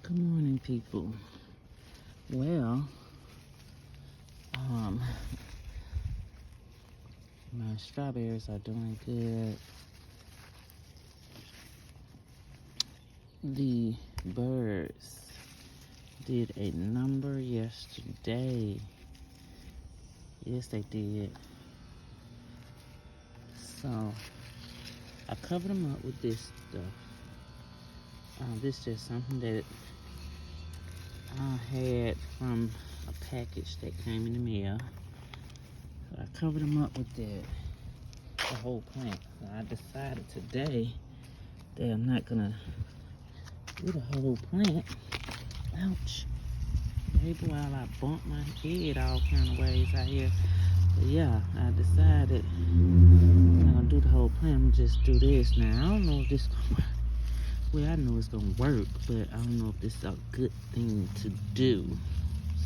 Good morning, people. Well, my strawberries are doing good. The birds did a number yesterday. Yes, they did. So, I covered them up with this stuff. This is just something that I had from a package that came in the mail. So I covered them up with the whole plant. So I decided today that I'm not gonna do the whole plant. Ouch. Maybe while I bump my head all kind of ways out here. But yeah, I decided I'm not gonna do the whole plant. I'm gonna just do this now. I don't know if this is gonna work. Well, I know it's gonna work, but I don't know if this is a good thing to do.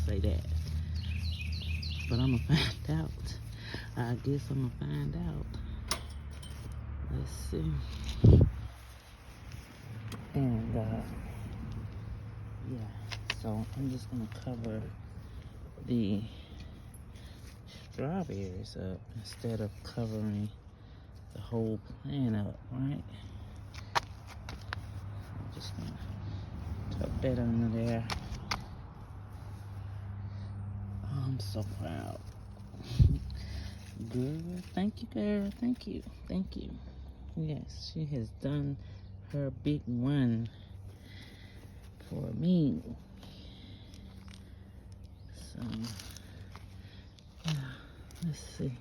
Say that. But I'm gonna find out. I guess I'm gonna find out. Let's see. And yeah, so I'm just gonna cover the strawberries up instead of covering the whole plant up, right? I'm just gonna tuck that under there. I'm so proud. Girl, thank you, girl. Thank you. Thank you. Yes, she has done her big one for me. So, yeah, let's see.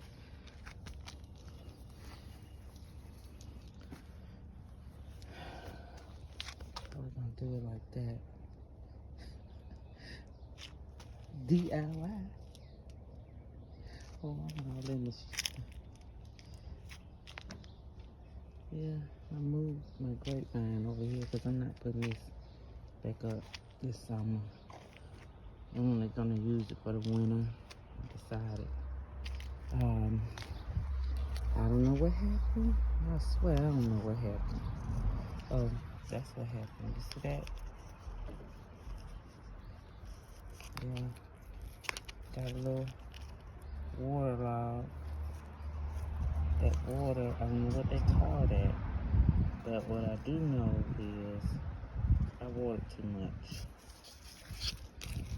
We're gonna do it like that. DIY. Oh, I'm all in this. Yeah, I moved my grapevine over here because I'm not putting this back up this summer. I'm only gonna use it for the winter. I decided. I don't know what happened. I swear I don't know what happened. Oh, that's what happened. You see that? Yeah. Got a little water log. That water, I don't know what they call that. But what I do know is I watered too much.